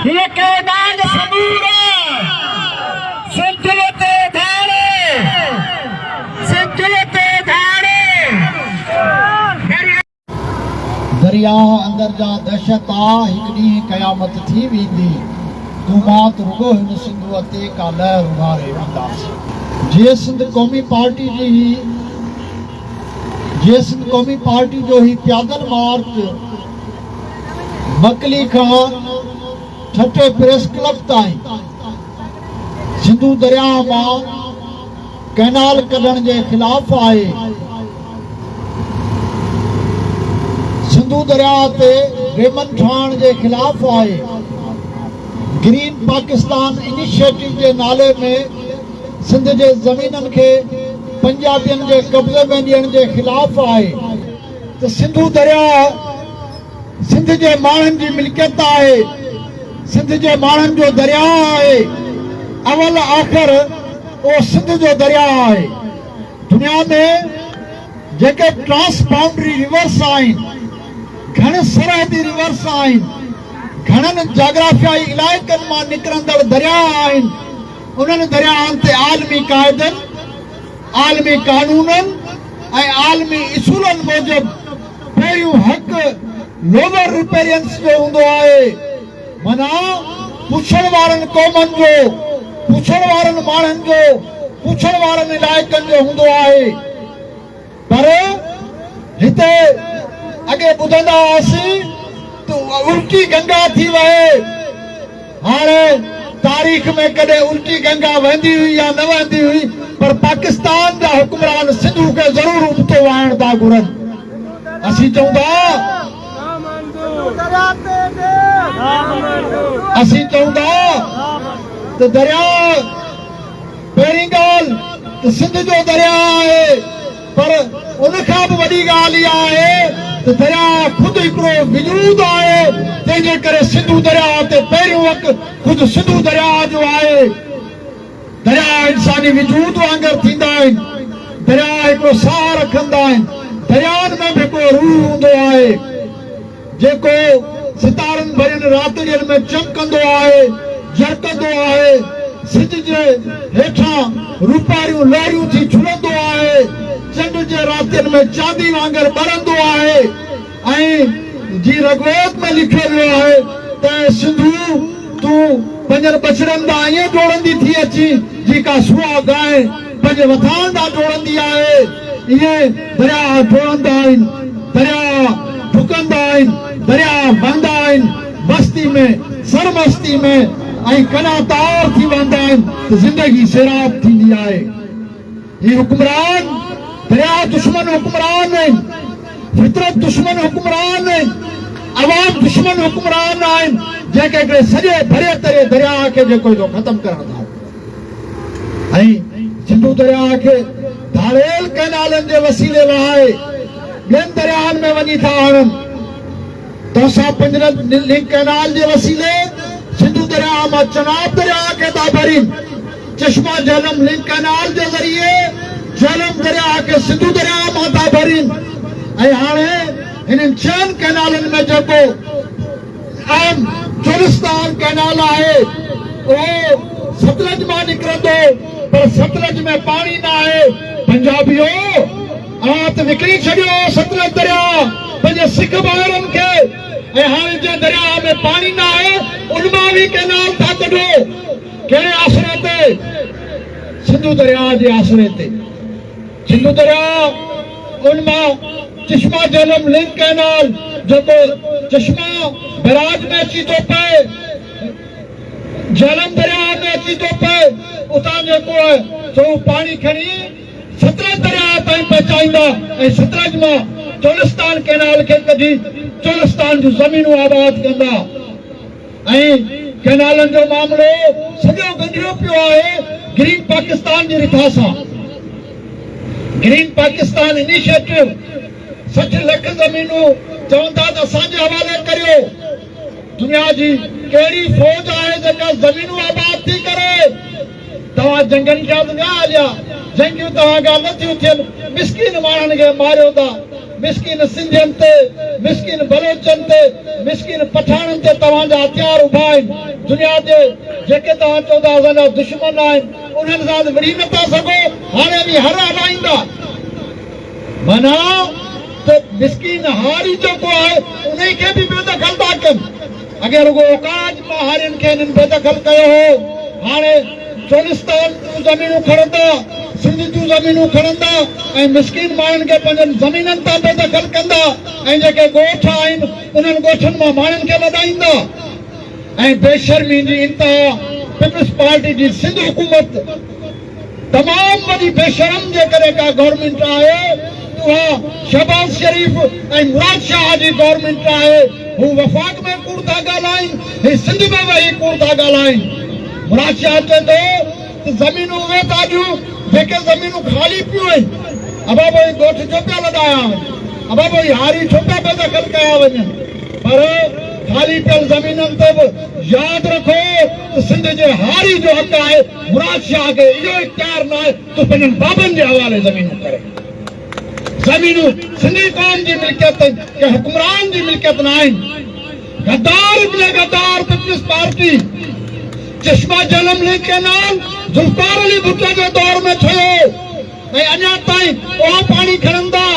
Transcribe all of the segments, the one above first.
ये कैदान सबूरा सिंचलते धारे दरिया अंदर जा दहशत आ हिकड़ी कयामत थी वेंदी तू मात रुगो हिन सिंधु ते का लहर उभारे वेंदास जे सिंध कौमी पार्टी जो ही पैदल मार्च मकली का ठठे प्रेस क्लब ताईं सिंधु दरिया मां कैनाल कढण जे खिलाफ आहे। सिंधु दरिया ते रेमन ठाण जे खिलाफ आहे। ग्रीन पाकिस्तान इनिशिएटिव जे नाले में सिंध जे ज़मीननि खे पंजाबियुनि जे कब्ज़े में ॾियण जे खिलाफ आहे। त सिंधु दरिया सिंध जे माण्हुनि जी मिल्कियत आहे, सिंध जे माण्हुनि जो दरिया आहे। अवल आख़िर उहो सिंध जो दरिया आहे। दुनिया में जेके ट्रांस बाउंड्री रिवर्स आहिनि, घणे सरहदी रिवर्स आहिनि, घणनि जाग्राफियाई इलाइक़नि मां निकिरंदड़ दरिया आहिनि, उन्हनि दरियाउनि ते आलमी क़ाइदनि, आलमी कानूननि ऐं आलमी उसूलनि मूजिबि पहिरियों हक़ लोवर रिपेरियंस जो हूंदो आहे। माना पुछण वारनि क़ौमनि जो, पुछण वारनि माण्हुनि जो, पुछण वारनि इलाइक़नि जो हूंदो आहे। पर हिते अॻे ॿुधंदा हुआसीं त उल्टी गंगा थी वहे। हाणे तारीख़ में कॾहिं उल्टी गंगा वहंदी हुई या न वहंदी हुई, पर पाकिस्तान जा हुक्मरान सिंधु खे ज़रूर उबतो वाइण था घुरनि। असीं चऊं था त दरिया पहिरीं ॻाल्हि त सिंध जो दरिया आहे, पर उन खां बि वॾी ॻाल्हि इहा आहे त दरिया ख़ुदि हिकिड़ो वजूद आहे। तंहिंजे करे सिंधु दरिया ते पहिरियों हक़ ख़ुदि सिंधु दरिया जो आहे। दरिया इंसानी वजूद वांगुरु थींदा आहिनि, दरिया हिकिड़ो साह रखंदा आहिनि। दरियाउनि में बि हिकिड़ो रूह हूंदो आहे जेको सितारनि भरियल रातिड़ियुनि में चमकंदो आहे, झरकंदो आहे, सिज जे हेठां रूपारियूं लहरियूं थी झुलंदो आहे, चंड जे रातियुनि में चांदी वांगुरु ॿरंदो आहे। ऐं जी रगवेद में लिखियो वियो आहे त सिंधु तूं पंजनि बछड़नि ॾांहुं ईअं डोड़ंदी थी अची जी का सुहा गांइ पंहिंजे वथान ॾांहुं डोड़ंदी आहे। इहे दरिया डोड़ंदा आहिनि, दरिया डुकंदा आहिनि, दरिया बहंदा आहिनि मस्ती में, सरमस्ती में, ऐं कना तार थी वेंदा आहिनि त ज़िंदगी सैराब थींदी आहे। ही हुक्मरान दरिया दुश्मन हुक्मरान आहिनि, फितरत दुश्मन हुक्मरान आहिनि, अवाम दुश्मन हुक्मरान आहिनि, जेके हिकिड़े सॼे भरे तरे दरिया खे जेको ख़तम करण था। ऐं सिंधु दरिया खे धाड़ेल कैनालनि जे वसीले वहाए ॿियनि दरियाउनि में वञी था आणनि। त असां पंजनि लिंक कैनाल जे वसीले सिंधु दरिया मां चनाब दरिया खे था भरीनि। चश्मा झेलम लिंक कैनाल जे ज़रिए झेलम दरिया खे सिंधु दरिया मां था भरीनि। ऐं हाणे हिननि 6 कैनालनि में जेको अहम चोलिस्तान कैनाल आहे उहो सतलज मां निकिरंदो, पर सतलज में पाणी न आहे। पंजाबियो त विकिणी छॾियो सतलज दरिया पंहिंजे सिख भाउरनि खे। ऐं हाणे जे दरिया में पाणी न आहे उन मां बि कैनाल था कढो। कहिड़े आसरे ते? सिंधु दरिया जे आसरे ते। सिंधु दरिया उन मां चश्मा झेलम लिंक कैनाल जेको चश्मा बैराज में अची थो पए, झेलम दरिया में अची थो पए, उतां जेको आहे सो पाणी खणी सतलज दरिया ताईं पहुचाईंदा ऐं सतलज मां चोलिस्तान कैनाल खे कढी चोलिस्तान जूं ज़मीनूं आबाद कंदा। ऐं कैनालनि जो मामिलो सॼो गंढियो पियो आहे ग्रीन पाकिस्तान जी रिथा सां। ग्रीन पाकिस्तान इनिशिएटिव 60 लख ज़मीनूं चवंदा त असांजे हवाले करियो। दुनिया जी कहिड़ी फौज आहे जेका ज़मीनूं आबाद थी करे? तव्हां जंगनि जा न हलिया, जंगियूं तव्हां खां न थियूं थियनि, मिसकीन माण्हुनि खे मारियो था, मिसकिन सिंधियुनि ते, मिसकिन बलोचनि ते, मिसकिन पठाणनि ते तव्हांजा हथियार उभा आहिनि। दुनिया जे जेके तव्हां चवंदा असांजा दुश्मन आहिनि उन्हनि सां विढ़ी नथा सघो, हाणे बि हर हलाईंदा। माना त मिसकिन हारी जेको आहे उन खे बि बेदख़ल था कनि। अॻे रुॻो औकात पहाड़ियुनि खे हिननि बेदख़ल कयो हो, हाणे चोलिस्तान जूं ज़मीनूं खणंदा, सिंध जूं ज़मीनूं खणंदा ऐं मिसकिन माण्हुनि खे पंहिंजनि ज़मीननि तां बेदख़ल कंदा ऐं जेके ॻोठ आहिनि उन्हनि ॻोठनि मां माण्हुनि खे वधाईंदा। ऐं बेशर्मी जी इंतिहा पीपल्स पार्टी जी सिंध हुकूमत तमामु वॾी बेशरम जे करे का गवर्नमेंट आहे, उहा शहबाज़ शरीफ़ ऐं मुराद शाह जी गवर्नमेंट आहे। हू वफ़ाक़ में कूड़ था ॻाल्हाइनि, हे सिंध में वेही कूड़ था ॻाल्हाइनि। मुराद शाह चए थो त ज़मीनूं उहे था ॾियूं जेके ज़मीनूं ख़ाली पियूं आहिनि। अबाबोई ॻोठ छो पिया लॻाया वञनि, अबाबोई हारी छो पिया बेदख़ल कया वञनि। पर ख़ाली पियल ज़मीननि ते बि यादि रखो त सिंध जे हारी जो हक़ आहे। मुराद शाह खे इहो इख़्तियार न आहे त पंहिंजनि बाबनि जे हवाले ज़मीनूं करे। ज़मीनूं सिंधी क़ौम जी मिल्कियत आहिनि, के हुक्मरान जी मिल्कियत न आहिनि। गद्दार इब्न गद्दार पीपल्स पार्टी चश्मा जनम लेके नाल जुल्फकार अली भुट्टो जे दौर में थियो ऐं अञा ताईं उहा पाणी खणंदा।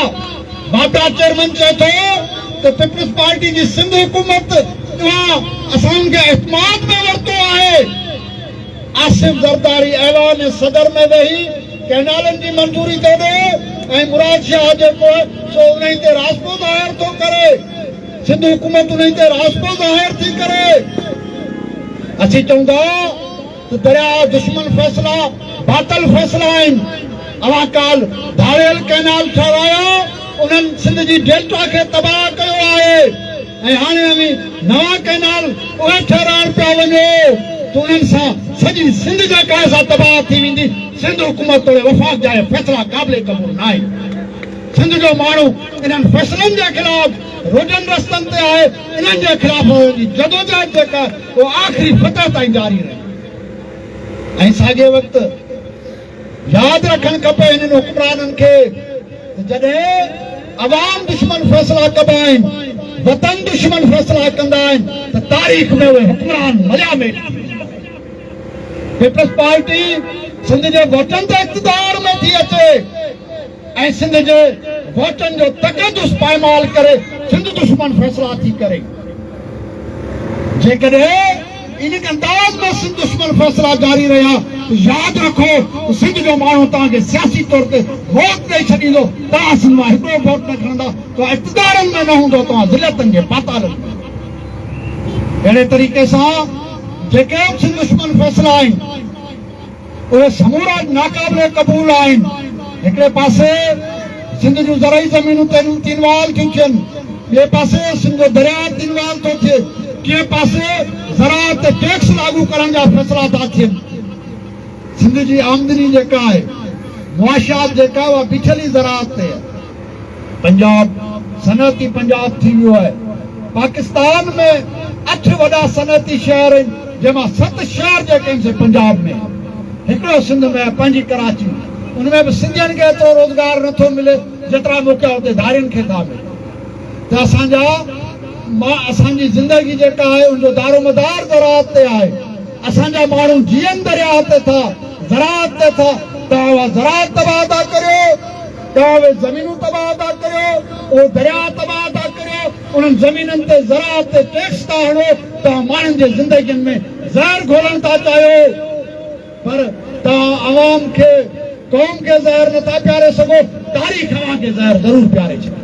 बाटा चेयरमैन चए थो त पीपल्स पार्टी जी सिंध हुकूमत उहा असांखे एतमाद में वरितो आहे। आसिफ ज़रदारी ऐवान सदर में वेही कैनालनि जी मंज़ूरी थो ॾे ऐं मुराद शाह जेको आहे सो उन ते रासपो ज़ाहिर थो करे। सिंध हुकूमत उन ते रासपो ज़ाहिर थी करे। असीं चवंदा त दरिया दुश्मन फ़ैसिला बातल फ़ैसिला आहिनि। अवां काल धाड़ियल कैनाल ठहिरायो, उन्हनि सिंध जी डेल्टा खे तबाह कयो आहे ऐं हाणे बि नवां कैनाल उहे ठहिराइण पिया वञो त उन्हनि सां सॼी सिंध जे कंहिं सां तबाह थी वेंदी। सिंध हुकूमत वफ़ाक़ जा फ़ैसिला क़ाबिले क़बूल न आहे। सिंध जो माण्हू इन्हनि फ़ैसिलनि जे ख़िलाफ़ रोजन रस्तनि ते आहे। इन्हनि जे ख़िलाफ़ जदोजहद जेका उहो आख़िरी फतह ताईं जारी रहे। ऐं साॻिए वक़्तु यादि रखणु खपे हिननि हुक्मराननि खे जॾहिं अवाम दुश्मन फ़ैसिला कबा आहिनि, वतन दुश्मन फ़ैसिला कंदा आहिनि त तारीख़ में उहे हुक्मरान मलिया में पीपल्स पार्टी सिंध जे वोटनि ते इक़्तिदार में थी अचे ऐं सिंध जे वोटनि जो तक़दुस पायमाल करे सिंध दुश्मन फ़ैसिला थी करे। जेकॾहिं इन अंदाज़ में सिंध दुश्मन फ़ैसिला जारी रहिया त यादि रखो सिंध जो माण्हू तव्हांखे सियासी तौर ते वोट ॾेई छॾींदो। तव्हां सिंध मां हिकिड़ो वोट न खणंदा, तव्हां इक़्तिदारनि में न हूंदो, तव्हां ज़िलतनि जे पातालनि में। अहिड़े तरीक़े सां जेके बि सिंध दुश्मन फ़ैसिला आहिनि उहे समूरा नाक़ाबिले क़बूल आहिनि। हिकिड़े पासे सिंध जूं ज़रई ज़मीनूं तीनवाल थियूं थियनि, ॿिए पासे सिंध जो दरिया तीनवाल थो थिए, टे पासे ज़राअत ते टैक्स लागू करण जा फ़ैसिला था थियनि। सिंध जी आमदनी जेका आहे, मुआशियात जेका उहा बीठली ज़राअत ते आहे। पंजाब सनअती पंजाब थी वियो आहे। पाकिस्तान में 8 वॾा सनअती शहर आहिनि, जंहिंमां 7 शहर जेके आहिनि से पंजाब में। हिकिड़ो सिंध में पंहिंजी कराची, उनमें बि सिंधियुनि खे एतिरो रोज़गार नथो मिले जेतिरा मौक़ा हुते धारियुनि खे था मिले। त असांजी ज़िंदगी जेका आहे उनजो दारोमदार ज़राअत ते आहे। असांजा माण्हू जीअनि दरिया ते था, ज़राअत ते था। तव्हां उहा ज़राअत तबाह था करियो, तव्हां उहे ज़मीनूं तबाह था करियो, उहो दरिया तबाह था करियो, उन्हनि ज़मीननि ते ज़राअत ते टैक्स था हणो। तव्हां माण्हुनि जे ज़िंदगियुनि में ज़हर घोलण था चाहियो, पर तव्हां अवाम खे क़ौम खे ज़हर नथा पियारे सघो, तारीख़ अव्हांखे ज़हर ज़रूरु पियारे छॾे।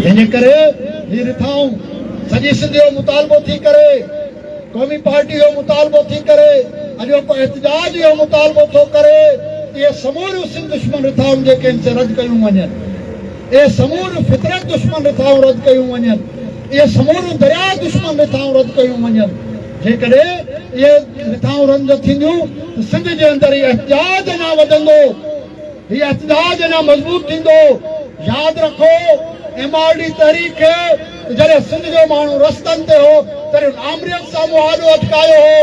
तंहिंजे करे हीअ रिथाऊं सॼी सिंध जो मुतालबो थी करे, क़ौमी पार्टी जो मुतालबो थी करे, अॼोको एहतजाज जो मुतालबो थो करे। इहे समूरियूं सिंध दुश्मन रिथाऊं जेके आहिनि से रद्द कयूं वञनि। इहे समूरियूं फितरत दुश्मन रिथाऊं रद्द कयूं वञनि। इहे समूरियूं दरिया दुश्मन रिथाऊं रद्द कयूं वञनि। जेकॾहिं इहे रिथाऊं रद्द थींदियूं त सिंध जे अंदरि इहो एहतजाज अञा वधंदो, हीउ एहतजाज अञा मज़बूत थींदो। यादि रखो MRD तहरीक खे जॾहिं सिंध जो माण्हू रस्तनि ते हो तॾहिं आमरियत सां मुआदो अटकायो हो।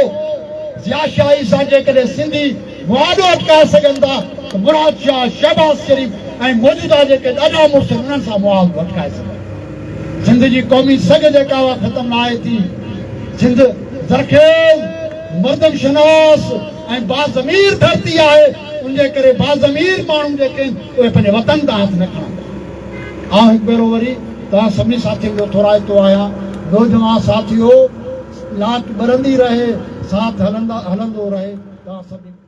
ज़िया शाही सां जेकॾहिं सिंधी मुआदो अटकाए सघनि था त मुराद शाह, शहबाज़ शरीफ़ ऐं मौजूदा जेके ॾाढा मुड़ुस उन्हनि सां मुआल भटकाए सघे। सिंध जी क़ौमी सघ जेका उहा ख़तम न आहे थी। सिंध ज़रखेज़ मर्दम शनास ऐं बाज़मीर धरती आहे। उनजे करे बाज़मीर माण्हू जेके उहे पंहिंजे वतन तां हथ न खणंदा। आउं हिकु भेरो वरी तव्हां सभिनी साथियुनि जो थोराइतो आहियां, नौजवान साथियो, लाट ॿरंदी रहे, साथ हलंदो रहे। तव्हां सभिनी